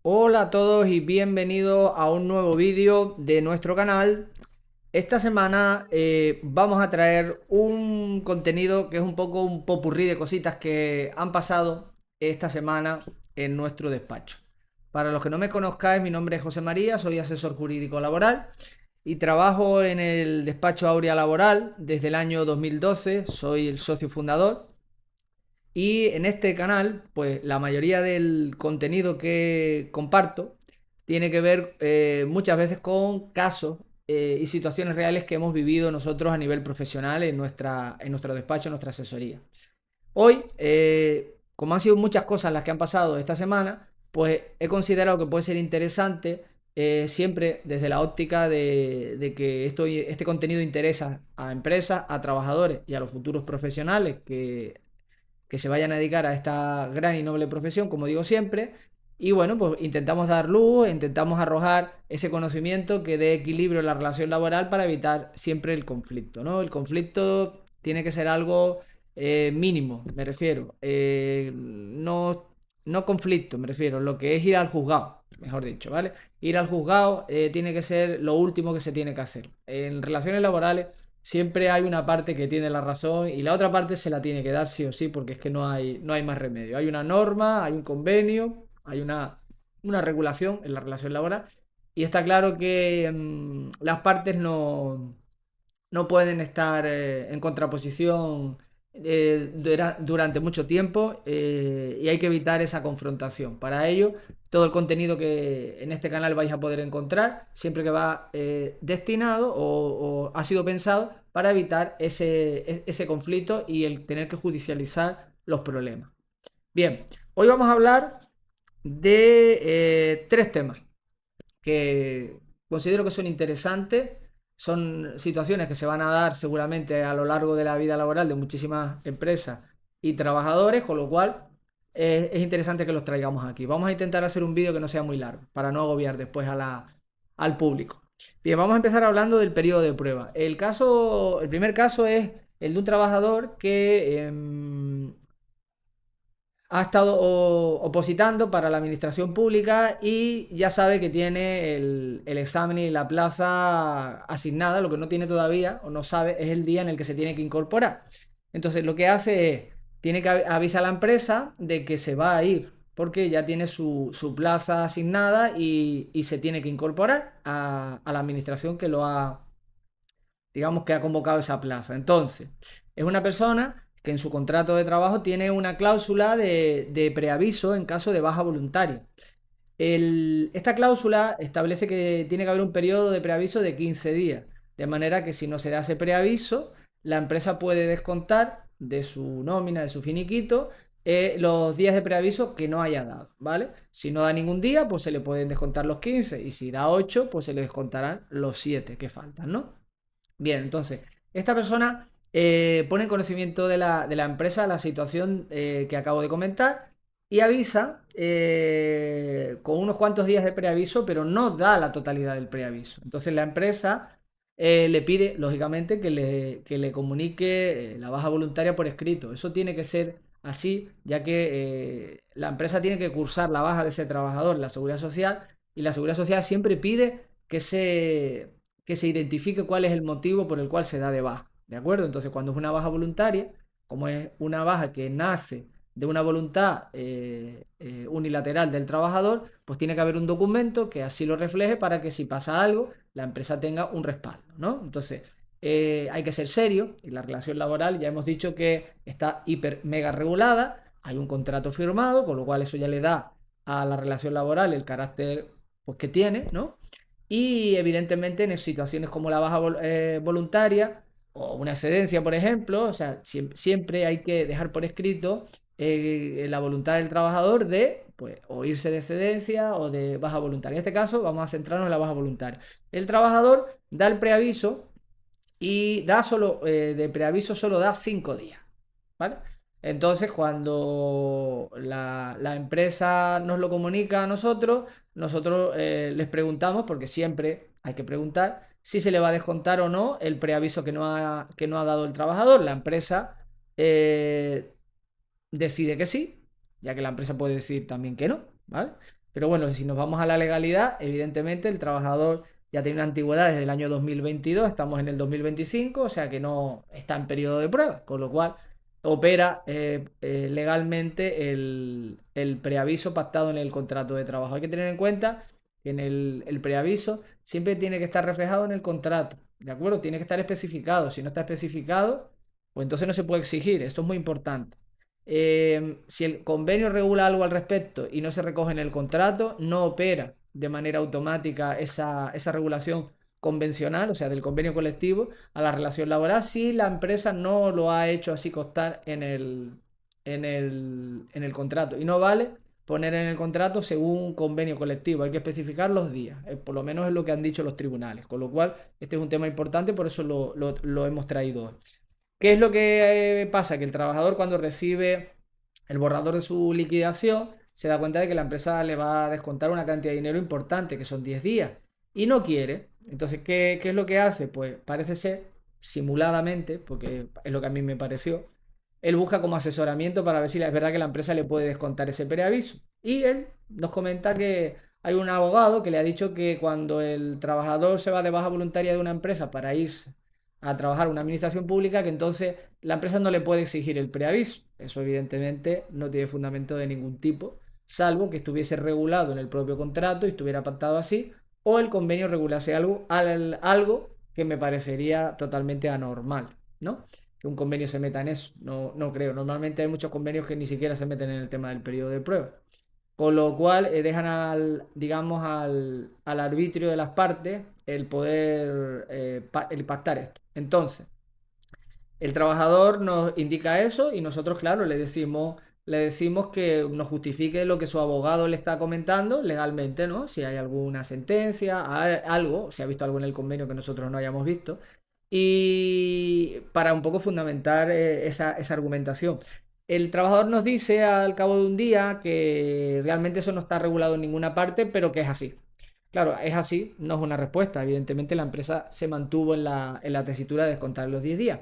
Hola a todos y bienvenidos a un nuevo vídeo de nuestro canal. Esta semana vamos a traer un contenido que es un poco un popurrí de cositas que han pasado esta semana en nuestro despacho. Para los que no me conozcáis, mi nombre es José María, soy asesor jurídico laboral y trabajo en el despacho Aurea Laboral desde el año 2012, soy el socio fundador. Y en este canal, pues la mayoría del contenido que comparto tiene que ver muchas veces con casos y situaciones reales que hemos vivido nosotros a nivel profesional en nuestro despacho, en nuestra asesoría. Hoy, como han sido muchas cosas las que han pasado esta semana, pues he considerado que puede ser interesante siempre desde la óptica de que este contenido interesa a empresas, a trabajadores y a los futuros profesionales que se vayan a dedicar a esta gran y noble profesión, como digo siempre. Y bueno, pues intentamos dar luz, intentamos arrojar ese conocimiento que dé equilibrio en la relación laboral para evitar siempre el conflicto, ¿no? El conflicto tiene que ser algo mínimo, me refiero. No conflicto, me refiero. Lo que es ir al juzgado, mejor dicho, ¿vale? Ir al juzgado tiene que ser lo último que se tiene que hacer. En relaciones laborales siempre hay una parte que tiene la razón y la otra parte se la tiene que dar sí o sí porque es que no hay más remedio. Hay una norma, hay un convenio, hay una regulación en la relación laboral y está claro que las partes no pueden estar en contraposición durante mucho tiempo y hay que evitar esa confrontación. Para ello, todo el contenido que en este canal vais a poder encontrar, siempre que va destinado o ha sido pensado para evitar ese conflicto y el tener que judicializar los problemas. Bien, hoy vamos a hablar de tres temas que considero que son interesantes. Son situaciones que se van a dar seguramente a lo largo de la vida laboral de muchísimas empresas y trabajadores, con lo cual es interesante que los traigamos aquí. Vamos a intentar hacer un vídeo que no sea muy largo, para no agobiar después al público. Bien, vamos a empezar hablando del periodo de prueba. El primer caso es el de un trabajador que ha estado opositando para la administración pública y ya sabe que tiene el examen y la plaza asignada. Lo que no tiene todavía o no sabe es el día en el que se tiene que incorporar. Entonces lo que hace es, tiene que avisar a la empresa de que se va a ir porque ya tiene su plaza asignada y se tiene que incorporar a la administración que lo ha, digamos, que ha convocado esa plaza. Entonces, es una persona que en su contrato de trabajo tiene una cláusula de preaviso en caso de baja voluntaria. Esta cláusula establece que tiene que haber un periodo de preaviso de 15 días, de manera que si no se da ese preaviso, la empresa puede descontar de su nómina, de su finiquito, los días de preaviso que no haya dado, ¿vale? Si no da ningún día, pues se le pueden descontar los 15 y si da 8, pues se le descontarán los 7 que faltan, ¿no? Bien, entonces, esta persona pone en conocimiento de la empresa la situación que acabo de comentar y avisa con unos cuantos días de preaviso, pero no da la totalidad del preaviso. Entonces, la empresa le pide, lógicamente, que le comunique la baja voluntaria por escrito. Eso tiene que ser así, ya que la empresa tiene que cursar la baja de ese trabajador, la seguridad social, y la seguridad social siempre pide que se identifique cuál es el motivo por el cual se da de baja. ¿De acuerdo? Entonces, cuando es una baja voluntaria, como es una baja que nace de una voluntad unilateral del trabajador, pues tiene que haber un documento que así lo refleje para que si pasa algo, la empresa tenga un respaldo, ¿no? Entonces, hay que ser serio. En la relación laboral ya hemos dicho que está hiper mega regulada, hay un contrato firmado, con lo cual eso ya le da a la relación laboral el carácter pues, que tiene, ¿no? Y evidentemente en situaciones como la baja voluntaria o una excedencia, por ejemplo, o sea, siempre hay que dejar por escrito la voluntad del trabajador de pues, o irse de excedencia o de baja voluntaria. En este caso, vamos a centrarnos en la baja voluntaria. El trabajador da el preaviso y de preaviso solo da 5 días, ¿vale? Entonces, cuando la empresa nos lo comunica a nosotros les preguntamos, porque siempre hay que preguntar, si se le va a descontar o no el preaviso que no ha dado el trabajador. La empresa decide que sí, ya que la empresa puede decir también que no, ¿vale? Pero bueno, si nos vamos a la legalidad, evidentemente el trabajador ya tiene una antigüedad desde el año 2022, estamos en el 2025, o sea que no está en periodo de prueba, con lo cual opera legalmente el preaviso pactado en el contrato de trabajo. Hay que tener en cuenta que en el preaviso siempre tiene que estar reflejado en el contrato, ¿de acuerdo? Tiene que estar especificado. Si no está especificado, pues entonces no se puede exigir. Esto es muy importante. Si el convenio regula algo al respecto y no se recoge en el contrato, no opera de manera automática esa regulación convencional, o sea, del convenio colectivo a la relación laboral, si la empresa no lo ha hecho así constar en el contrato. Y no vale poner en el contrato según un convenio colectivo, hay que especificar los días, por lo menos es lo que han dicho los tribunales, con lo cual este es un tema importante, por eso lo hemos traído hoy. ¿Qué es lo que pasa? Que el trabajador cuando recibe el borrador de su liquidación se da cuenta de que la empresa le va a descontar una cantidad de dinero importante, que son 10 días, y no quiere. Entonces, ¿qué es lo que hace? Pues parece ser, simuladamente, porque es lo que a mí me pareció, él busca como asesoramiento para ver si es verdad que la empresa le puede descontar ese preaviso. Y él nos comenta que hay un abogado que le ha dicho que cuando el trabajador se va de baja voluntaria de una empresa para irse a trabajar en una administración pública, que entonces la empresa no le puede exigir el preaviso. Eso evidentemente no tiene fundamento de ningún tipo, salvo que estuviese regulado en el propio contrato y estuviera pactado así, o el convenio regulase algo que me parecería totalmente anormal, ¿no? Que un convenio se meta en eso. No, no creo. Normalmente hay muchos convenios que ni siquiera se meten en el tema del periodo de prueba. Con lo cual dejan digamos, al arbitrio de las partes el poder el pactar esto. Entonces, el trabajador nos indica eso y nosotros, claro, le decimos que nos justifique lo que su abogado le está comentando legalmente, ¿no? Si hay alguna sentencia, algo, si ha visto algo en el convenio que nosotros no hayamos visto, y para un poco fundamentar esa argumentación. El trabajador nos dice al cabo de un día que realmente eso no está regulado en ninguna parte, pero que es así. Claro, es así, no es una respuesta. Evidentemente la empresa se mantuvo en la tesitura de descontar los 10 días.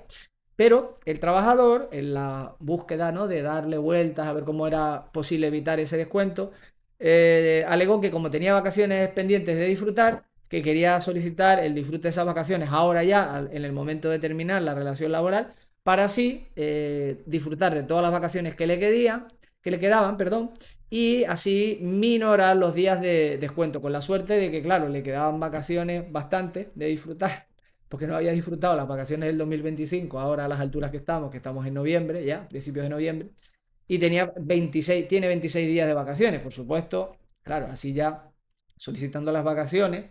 Pero el trabajador, en la búsqueda, ¿no?, de darle vueltas a ver cómo era posible evitar ese descuento, alegó que como tenía vacaciones pendientes de disfrutar, que quería solicitar el disfrute de esas vacaciones ahora ya, en el momento de terminar la relación laboral, para así disfrutar de todas las vacaciones que le quedaban, perdón, y así minorar los días de descuento, con la suerte de que, claro, le quedaban vacaciones bastante de disfrutar, porque no había disfrutado las vacaciones del 2025, ahora a las alturas que estamos en noviembre, ya, principios de noviembre, y tiene 26 días de vacaciones, por supuesto, claro, así ya solicitando las vacaciones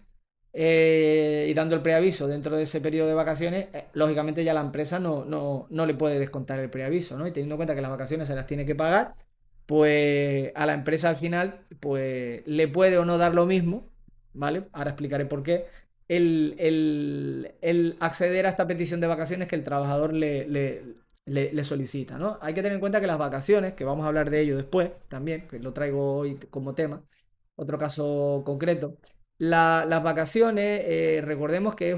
y dando el preaviso dentro de ese periodo de vacaciones, lógicamente ya la empresa no le puede descontar el preaviso, ¿no? Y teniendo en cuenta que las vacaciones se las tiene que pagar, pues a la empresa al final, pues le puede o no dar lo mismo, ¿vale? Ahora explicaré por qué. El acceder a esta petición de vacaciones que el trabajador le solicita, ¿no? Hay que tener en cuenta que las vacaciones, que vamos a hablar de ello después también, que lo traigo hoy como tema, otro caso concreto. Las vacaciones, recordemos que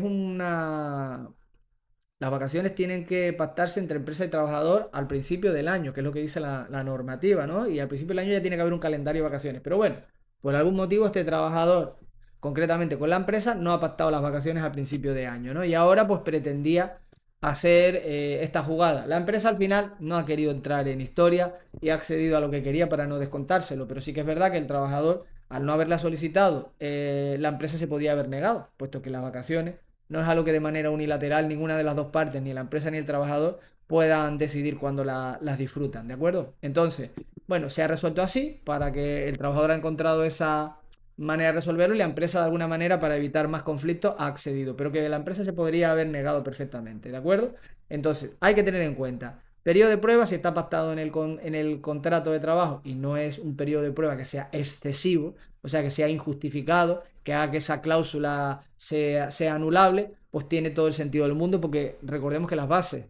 las vacaciones tienen que pactarse entre empresa y trabajador al principio del año, que es lo que dice la normativa, ¿no? Y al principio del año ya tiene que haber un calendario de vacaciones. Pero bueno, por algún motivo este trabajador, concretamente con la empresa, no ha pactado las vacaciones al principio de año, ¿no? Y ahora pues pretendía hacer esta jugada. La empresa al final no ha querido entrar en historia y ha accedido a lo que quería para no descontárselo, pero sí que es verdad que el trabajador, al no haberla solicitado, la empresa se podía haber negado, puesto que las vacaciones no es algo que de manera unilateral ninguna de las dos partes, ni la empresa ni el trabajador, puedan decidir cuándo las disfrutan, ¿de acuerdo? Entonces, bueno, se ha resuelto así para que el trabajador ha encontrado esa manera de resolverlo y la empresa de alguna manera para evitar más conflictos ha accedido, pero que la empresa se podría haber negado perfectamente, ¿de acuerdo? Entonces, hay que tener en cuenta, periodo de prueba si está pactado en el contrato de trabajo y no es un periodo de prueba que sea excesivo, o sea, que sea injustificado, que haga que esa cláusula sea anulable, pues tiene todo el sentido del mundo, porque recordemos que las bases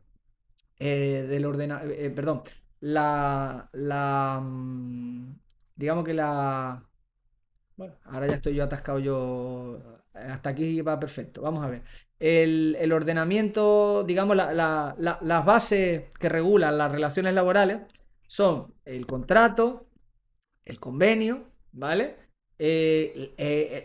perdón, digamos que bueno, ahora ya estoy yo atascado yo, hasta aquí va perfecto, vamos a ver. El ordenamiento, digamos, las bases que regulan las relaciones laborales son el contrato, el convenio, ¿vale?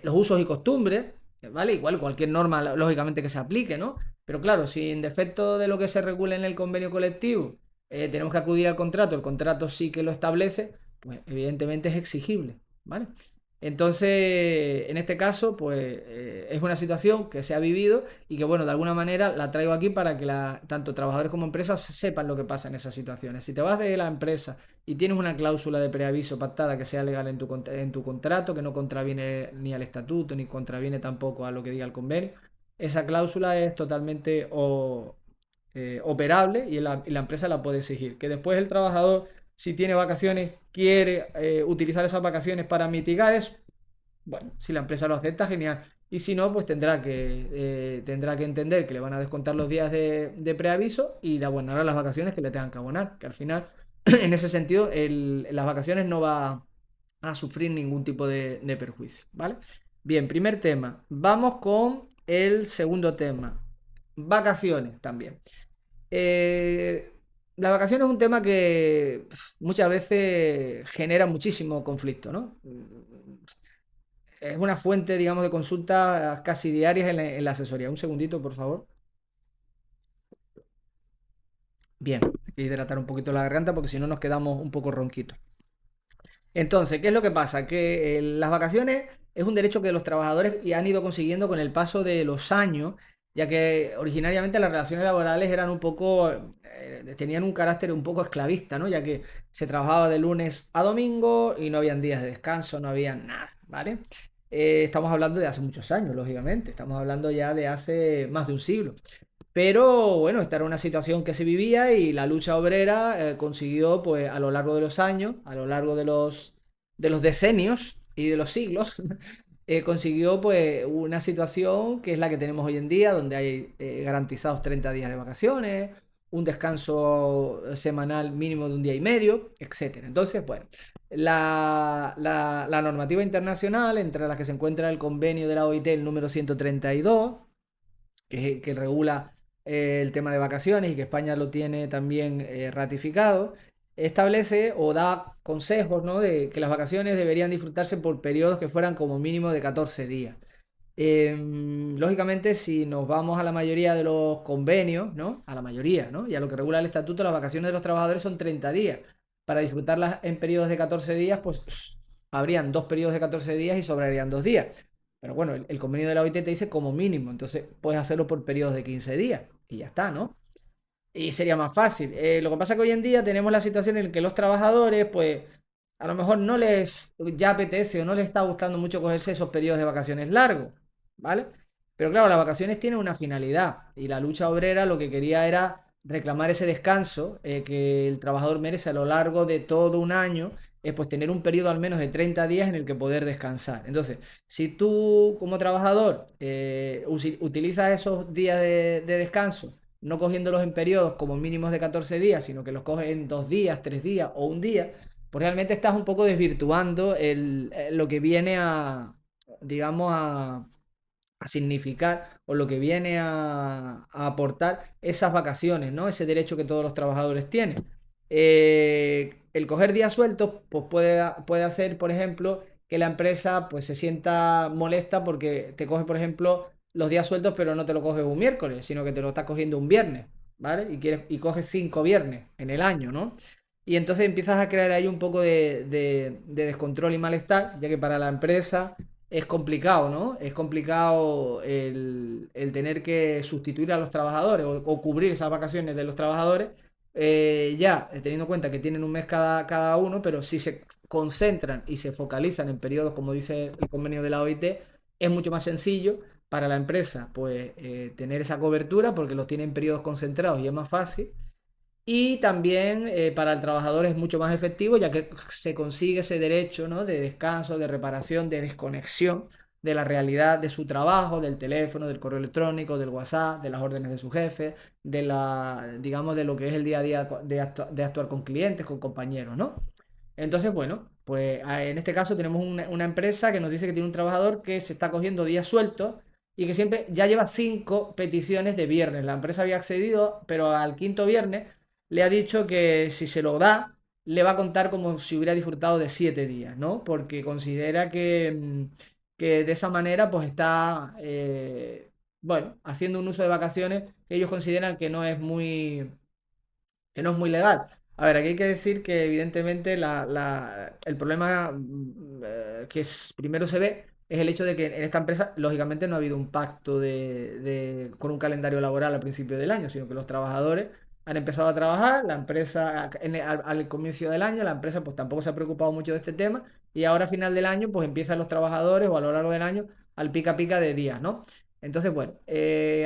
los usos y costumbres, ¿vale? Igual cualquier norma, lógicamente, que se aplique, ¿no? Pero claro, si en defecto de lo que se regula en el convenio colectivo tenemos que acudir al contrato, el contrato sí que lo establece, pues evidentemente es exigible, ¿vale? Entonces, en este caso, pues es una situación que se ha vivido y que, bueno, de alguna manera la traigo aquí para que tanto trabajadores como empresas sepan lo que pasa en esas situaciones. Si te vas de la empresa y tienes una cláusula de preaviso pactada que sea legal en tu contrato, que no contraviene ni al estatuto ni contraviene tampoco a lo que diga el convenio, esa cláusula es totalmente operable y la empresa la puede exigir. Que después el trabajador, si tiene vacaciones, quiere utilizar esas vacaciones para mitigar eso, bueno, si la empresa lo acepta, genial. Y si no, pues tendrá que entender que le van a descontar los días de preaviso y le abonará las vacaciones que le tengan que abonar. Que al final, en ese sentido, las vacaciones no va a sufrir ningún tipo de perjuicio, ¿vale? Bien, primer tema. Vamos con el segundo tema. Vacaciones también. Eh, la vacación es un tema que muchas veces genera muchísimo conflicto, ¿no? Es una fuente, digamos, de consulta casi diarias en la asesoría. Un segundito, por favor. Bien, hay que hidratar un poquito la garganta porque si no nos quedamos un poco ronquitos. Entonces, ¿qué es lo que pasa? Que las vacaciones es un derecho que los trabajadores ya han ido consiguiendo con el paso de los años, ya que originariamente las relaciones laborales eran un poco, tenían un carácter un poco esclavista, ¿no? Ya que se trabajaba de lunes a domingo y no habían días de descanso, no había nada, ¿vale? Estamos hablando de hace muchos años, lógicamente, estamos hablando ya de hace más de un siglo. Pero bueno, esta era una situación que se vivía y la lucha obrera consiguió, pues a lo largo de los años, a lo largo de los decenios y de los siglos, consiguió pues una situación que es la que tenemos hoy en día, donde hay garantizados 30 días de vacaciones, un descanso semanal mínimo de un día y medio, etcétera. Entonces, bueno, la normativa internacional, entre las que se encuentra el convenio de la OIT, el número 132, que regula el tema de vacaciones y que España lo tiene también ratificado, establece o da consejos, ¿no? De que las vacaciones deberían disfrutarse por periodos que fueran como mínimo de 14 días. Lógicamente, si nos vamos a la mayoría de los convenios, ¿no? A la mayoría, ¿no? Y a lo que regula el estatuto, las vacaciones de los trabajadores son 30 días. Para disfrutarlas en periodos de 14 días, pues habrían dos periodos de 14 días y sobrarían 2 días. Pero bueno, el convenio de la OIT te dice como mínimo, entonces puedes hacerlo por periodos de 15 días y ya está, ¿no? Y sería más fácil. Lo que pasa es que hoy en día tenemos la situación en que los trabajadores, pues, a lo mejor no les ya apetece o no les está gustando mucho cogerse esos periodos de vacaciones largos, ¿vale? Pero claro, las vacaciones tienen una finalidad y la lucha obrera lo que quería era reclamar ese descanso que el trabajador merece a lo largo de todo un año, pues tener un periodo al menos de 30 días en el que poder descansar. Entonces, si tú como trabajador utilizas esos días de descanso, no cogiéndolos en periodos como mínimos de 14 días, sino que los coges en 2 días, 3 días o un día, pues realmente estás un poco desvirtuando lo que viene digamos, a significar o lo que viene a aportar esas vacaciones, ¿no? Ese derecho que todos los trabajadores tienen. El coger días sueltos, pues puede hacer, por ejemplo, que la empresa pues se sienta molesta porque te coge, por ejemplo, los días sueltos, pero no te lo coges un miércoles, sino que te lo estás cogiendo un viernes, ¿vale? Y coges 5 viernes en el año, ¿no? Y entonces empiezas a crear ahí un poco de descontrol y malestar, ya que para la empresa es complicado, ¿no? Es complicado el tener que sustituir a los trabajadores o cubrir esas vacaciones de los trabajadores, teniendo en cuenta que tienen un mes cada uno, pero si se concentran y se focalizan en periodos, como dice el convenio de la OIT, es mucho más sencillo para la empresa, pues, tener esa cobertura porque los tiene en periodos concentrados y es más fácil. Y también para el trabajador es mucho más efectivo ya que se consigue ese derecho, ¿no? De descanso, de reparación, de desconexión de la realidad de su trabajo, del teléfono, del correo electrónico, del WhatsApp, de las órdenes de su jefe, digamos, de lo que es el día a día de actuar con clientes, con compañeros, ¿no? Entonces, bueno, pues en este caso tenemos una empresa que nos dice que tiene un trabajador que se está cogiendo días sueltos y que siempre ya lleva 5 peticiones de viernes. La empresa había accedido, pero al quinto viernes le ha dicho que si se lo da, le va a contar como si hubiera disfrutado de 7 días, ¿no? Porque considera que de esa manera pues está, bueno, haciendo un uso de vacaciones que ellos consideran que no es muy legal. A ver, aquí hay que decir que evidentemente el problema primero se ve es el hecho de que en esta empresa, lógicamente, no ha habido un pacto con un calendario laboral al principio del año, sino que los trabajadores han empezado a trabajar, la empresa, al comienzo del año, la empresa pues tampoco se ha preocupado mucho de este tema y ahora a final del año pues empiezan los trabajadores o a lo largo del año al pica pica de días, ¿no? Entonces, bueno,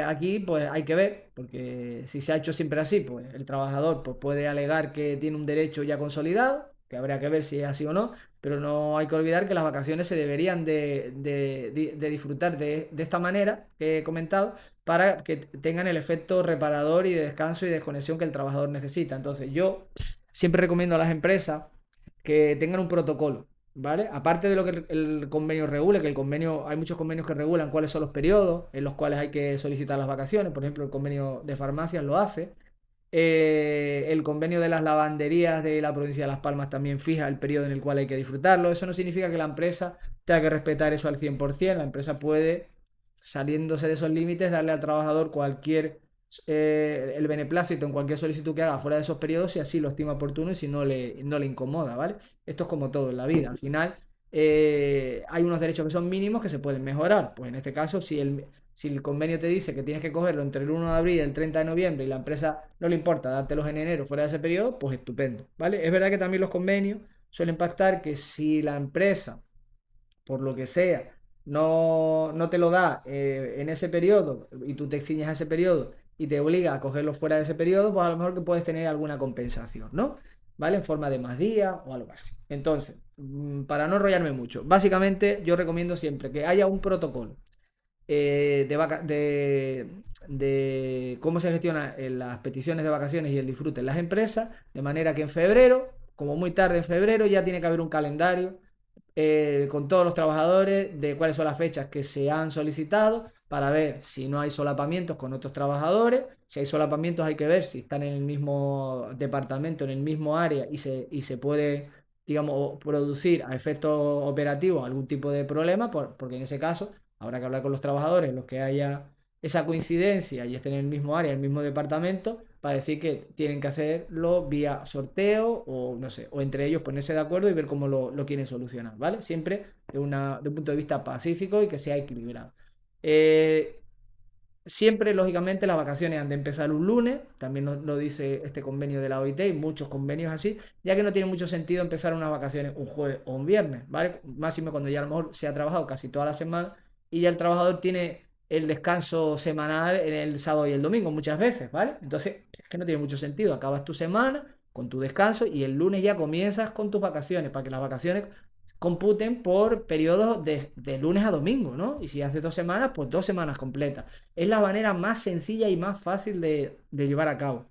aquí pues hay que ver, porque si se ha hecho siempre así, pues el trabajador pues, puede alegar que tiene un derecho ya consolidado, que habría que ver si es así o no, pero no hay que olvidar que las vacaciones se deberían de disfrutar de esta manera que he comentado para que tengan el efecto reparador y de descanso y desconexión que el trabajador necesita. Entonces, yo siempre recomiendo a las empresas que tengan un protocolo. ¿Vale? Aparte de lo que el convenio regule, que el convenio, hay muchos convenios que regulan cuáles son los periodos en los cuales hay que solicitar las vacaciones, por ejemplo, el convenio de farmacias lo hace, el convenio de las lavanderías de la provincia de Las Palmas también fija el periodo en el cual hay que disfrutarlo, eso no significa que la empresa tenga que respetar eso al 100%, la empresa puede, saliéndose de esos límites, darle al trabajador el beneplácito en cualquier solicitud que haga fuera de esos periodos si así lo estima oportuno y si no le incomoda, ¿vale? Esto es como todo en la vida. Al final hay unos derechos que son mínimos que se pueden mejorar. Pues en este caso, si el convenio te dice que tienes que cogerlo entre el 1 de abril y el 30 de noviembre y la empresa no le importa dártelos en enero fuera de ese periodo, pues estupendo, ¿vale? Es verdad que también los convenios suelen pactar que si la empresa por lo que sea, no te lo da en ese periodo y tú te ciñes a ese periodo y te obliga a cogerlo fuera de ese periodo, pues a lo mejor que puedes tener alguna compensación, ¿no? ¿Vale? En forma de más días o algo así. Entonces, para no enrollarme mucho, básicamente yo recomiendo siempre que haya un protocolo de cómo se gestionan las peticiones de vacaciones y el disfrute en las empresas, de manera que en febrero, como muy tarde en febrero, ya tiene que haber un calendario con todos los trabajadores de cuáles son las fechas que se han solicitado para ver si no hay solapamientos con otros trabajadores. Si hay solapamientos hay que ver si están en el mismo departamento, en el mismo área y se puede, digamos, producir a efectos operativos algún tipo de problema, porque en ese caso habrá que hablar con los trabajadores, los que haya esa coincidencia y estén en el mismo área, en el mismo departamento, para decir que tienen que hacerlo vía sorteo o no sé, o entre ellos ponerse de acuerdo y ver cómo lo quieren solucionar, ¿vale? Siempre de un punto de vista pacífico y que sea equilibrado. Eh, Siempre, lógicamente, las vacaciones han de empezar un lunes, también lo dice este convenio de la OIT y muchos convenios así, ya que no tiene mucho sentido empezar unas vacaciones un jueves o un viernes, ¿vale? Máximo cuando ya a lo mejor se ha trabajado casi toda la semana y ya el trabajador tiene el descanso semanal en el sábado y el domingo muchas veces, ¿vale? Entonces, es que no tiene mucho sentido, acabas tu semana con tu descanso y el lunes ya comienzas con tus vacaciones, para que las vacaciones computen por periodos de lunes a domingo, ¿no? Y si hace 2 semanas, pues 2 semanas completas. Es la manera más sencilla y más fácil de llevar a cabo.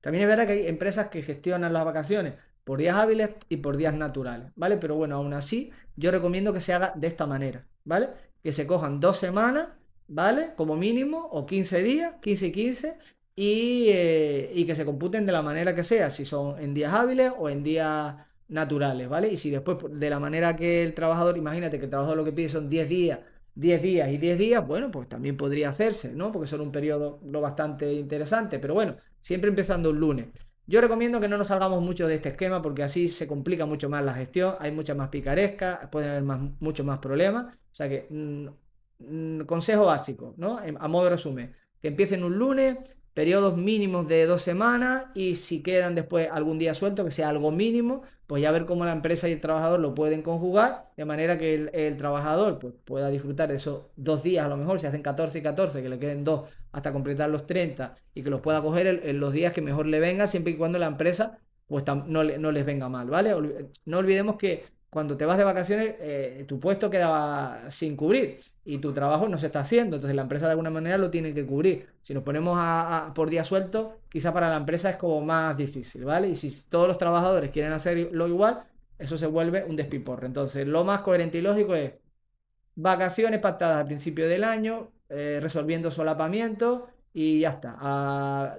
También es verdad que hay empresas que gestionan las vacaciones por días hábiles y por días naturales, ¿vale? Pero bueno, aún así, yo recomiendo que se haga de esta manera, ¿vale? Que se cojan 2 semanas, ¿vale? Como mínimo, o 15 días, 15 y 15, y que se computen de la manera que sea, si son en días hábiles o en días naturales, ¿vale? Y si después, de la manera que el trabajador, imagínate que el trabajador lo que pide son 10 días, 10 días y 10 días, bueno, pues también podría hacerse, ¿no? Porque son un periodo lo bastante interesante, pero bueno, siempre empezando un lunes. Yo recomiendo que no nos salgamos mucho de este esquema porque así se complica mucho más la gestión, hay mucha más picaresca, pueden haber muchos más problemas. O sea que, consejo básico, ¿no? A modo de resumen, que empiecen un lunes, periodos mínimos de 2 semanas y si quedan después algún día suelto, que sea algo mínimo, pues ya ver cómo la empresa y el trabajador lo pueden conjugar de manera que el trabajador pues, pueda disfrutar de esos 2 días, a lo mejor si hacen 14 y 14, que le queden dos hasta completar los 30 y que los pueda coger en los días que mejor le venga, siempre y cuando la empresa pues no les venga mal, ¿vale? No olvidemos que cuando te vas de vacaciones, tu puesto quedaba sin cubrir y tu trabajo no se está haciendo, entonces la empresa de alguna manera lo tiene que cubrir. Si nos ponemos por día suelto, quizá para la empresa es como más difícil, ¿vale? Y si todos los trabajadores quieren hacerlo igual, eso se vuelve un despiporre. Entonces, lo más coherente y lógico es vacaciones pactadas al principio del año, resolviendo solapamientos y ya está.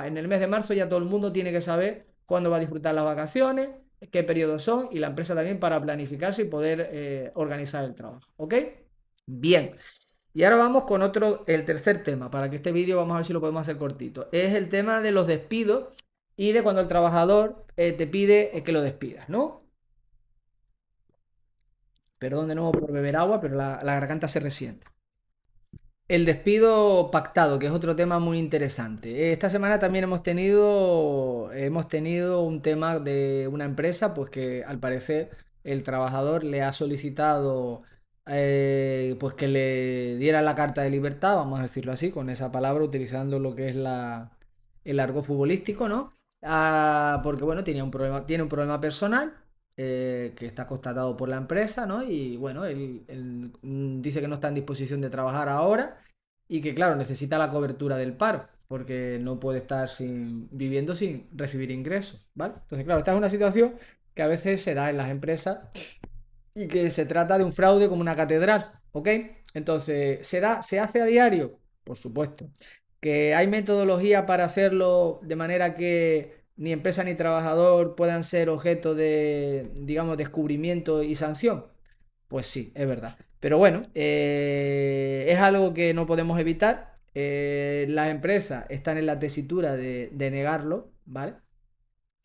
En el mes de marzo ya todo el mundo tiene que saber cuándo va a disfrutar las vacaciones, qué periodos son y la empresa también para planificarse y poder organizar el trabajo. ¿Ok? Bien. Y ahora vamos con el tercer tema, para que este vídeo vamos a ver si lo podemos hacer cortito. Es el tema de los despidos y de cuando el trabajador te pide que lo despidas, ¿no? Perdón de nuevo por beber agua, pero la garganta se resiente. El despido pactado, que es otro tema muy interesante. Esta semana también hemos tenido un tema de una empresa, pues que al parecer el trabajador le ha solicitado pues que le diera la carta de libertad, vamos a decirlo así, con esa palabra, utilizando lo que es el argot futbolístico, ¿no? Porque bueno, tiene un problema personal que está constatado por la empresa, ¿no? Y bueno, él dice que no está en disposición de trabajar ahora y que, claro, necesita la cobertura del paro, porque no puede estar viviendo sin recibir ingresos, ¿vale? Entonces, claro, esta es una situación que a veces se da en las empresas y que se trata de un fraude como una catedral, ¿ok? Entonces, ¿se hace a diario? Por supuesto. ¿Que hay metodología para hacerlo de manera que ni empresa ni trabajador puedan ser objeto de, digamos, descubrimiento y sanción? Pues sí, es verdad. Pero bueno, es algo que no podemos evitar. Las empresas están en la tesitura de negarlo, ¿vale?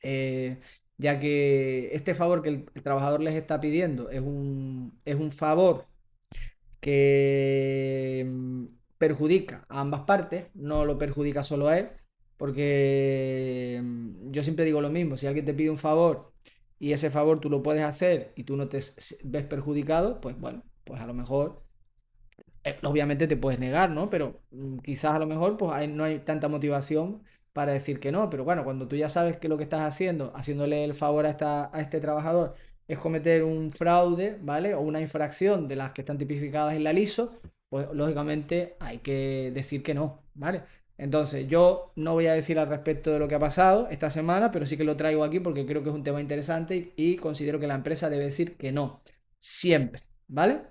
Eh, ya que este favor que el trabajador les está pidiendo es un favor que perjudica a ambas partes, no lo perjudica solo a él, porque yo siempre digo lo mismo, si alguien te pide un favor y ese favor tú lo puedes hacer y tú no te ves perjudicado, pues bueno, pues a lo mejor obviamente te puedes negar, ¿no? Pero quizás a lo mejor pues no hay tanta motivación para decir que no, pero bueno, cuando tú ya sabes que lo que estás haciendo, haciéndole el favor a este trabajador, es cometer un fraude, ¿vale? O una infracción de las que están tipificadas en la LISO, pues lógicamente hay que decir que no, ¿vale? Entonces, yo no voy a decir al respecto de lo que ha pasado esta semana, pero sí que lo traigo aquí porque creo que es un tema interesante y considero que la empresa debe decir que no, siempre, ¿vale?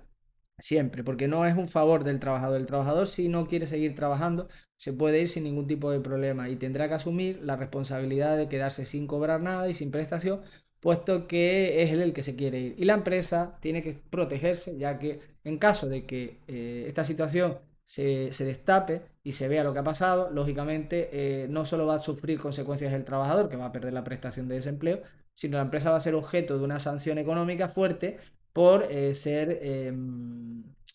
Siempre, porque no es un favor del trabajador. El trabajador, si no quiere seguir trabajando, se puede ir sin ningún tipo de problema y tendrá que asumir la responsabilidad de quedarse sin cobrar nada y sin prestación, puesto que es él el que se quiere ir. Y la empresa tiene que protegerse, ya que en caso de que esta situación se destape y se vea lo que ha pasado, lógicamente no solo va a sufrir consecuencias el trabajador, que va a perder la prestación de desempleo, sino la empresa va a ser objeto de una sanción económica fuerte por ser,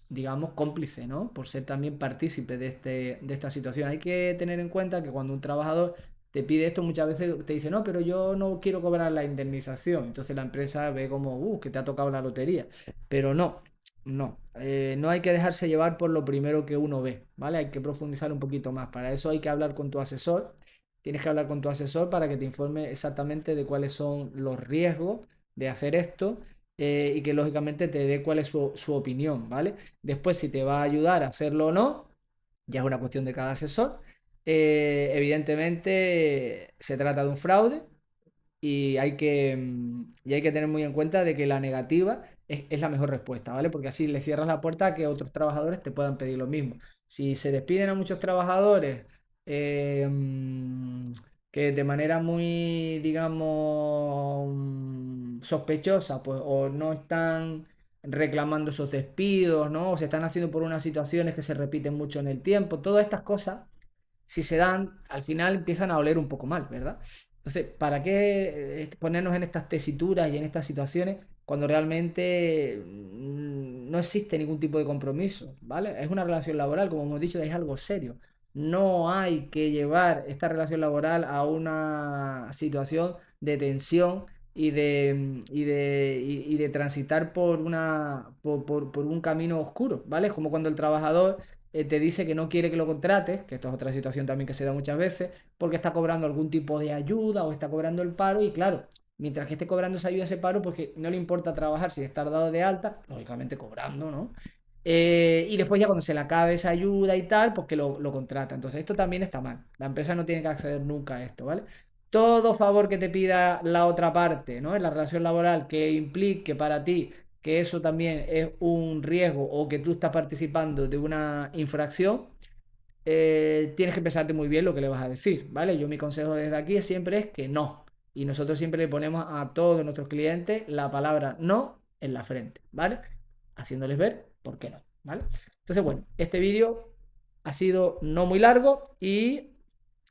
digamos, cómplice, ¿no? Por ser también partícipe de esta situación. Hay que tener en cuenta que cuando un trabajador te pide esto, muchas veces te dice, no, pero yo no quiero cobrar la indemnización. Entonces la empresa ve como, que te ha tocado la lotería. Pero no hay que dejarse llevar por lo primero que uno ve, ¿vale? Hay que profundizar un poquito más. Para eso hay que hablar con tu asesor. Tienes que hablar con tu asesor para que te informe exactamente de cuáles son los riesgos de hacer esto y que lógicamente te dé cuál es su opinión, ¿vale? Después, si te va a ayudar a hacerlo o no, ya es una cuestión de cada asesor. Evidentemente, se trata de un fraude y hay que tener muy en cuenta de que la negativa es la mejor respuesta, ¿vale? Porque así le cierras la puerta a que otros trabajadores te puedan pedir lo mismo. Si se despiden a muchos trabajadores eh, mm, que de manera muy, digamos, sospechosa, pues, o no están reclamando esos despidos, ¿no? O se están haciendo por unas situaciones que se repiten mucho en el tiempo, todas estas cosas si se dan, al final empiezan a oler un poco mal, ¿verdad? Entonces, ¿para qué ponernos en estas tesituras y en estas situaciones cuando realmente no existe ningún tipo de compromiso, ¿vale? Es una relación laboral, como hemos dicho, es algo serio. No hay que llevar esta relación laboral a una situación de tensión y de transitar por un camino oscuro, ¿vale? Es como cuando el trabajador te dice que no quiere que lo contrates, que esto es otra situación también que se da muchas veces, porque está cobrando algún tipo de ayuda o está cobrando el paro y claro, mientras que esté cobrando esa ayuda, ese paro, pues que no le importa trabajar si estar dado de alta, lógicamente cobrando, ¿no? Y después ya cuando se le acabe esa ayuda y tal, pues que lo contrata. Entonces esto también está mal. La empresa no tiene que acceder nunca a esto, ¿vale? Todo favor que te pida la otra parte, ¿no? En la relación laboral que implique para ti que eso también es un riesgo o que tú estás participando de una infracción, tienes que pensarte muy bien lo que le vas a decir, ¿vale? Yo mi consejo desde aquí siempre es que no. Y nosotros siempre le ponemos a todos nuestros clientes la palabra no en la frente, ¿vale? Haciéndoles ver por qué no, ¿vale? Entonces, bueno, este vídeo ha sido no muy largo y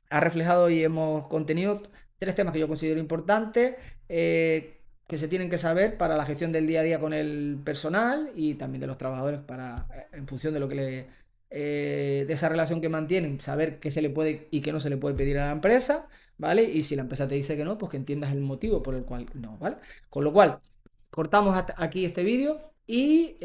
ha reflejado y hemos contenido 3 temas que yo considero importantes, que se tienen que saber para la gestión del día a día con el personal y también de los trabajadores para, en función de lo que de esa relación que mantienen, saber qué se le puede y qué no se le puede pedir a la empresa, ¿vale? Y si la empresa te dice que no, pues que entiendas el motivo por el cual no, ¿vale? Con lo cual, cortamos hasta aquí este vídeo y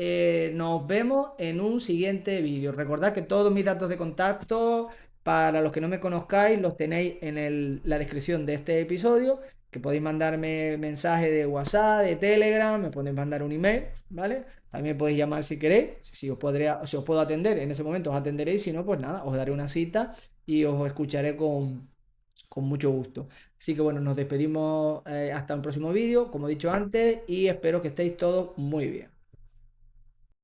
nos vemos en un siguiente vídeo. Recordad que todos mis datos de contacto, para los que no me conozcáis, los tenéis en la descripción de este episodio, que podéis mandarme mensaje de WhatsApp, de Telegram, me podéis mandar un email, ¿vale? También podéis llamar si queréis, si os puedo atender, en ese momento os atenderéis, si no, pues nada, os daré una cita y os escucharé con mucho gusto. Así que bueno, nos despedimos hasta el próximo vídeo, como he dicho antes, y espero que estéis todos muy bien.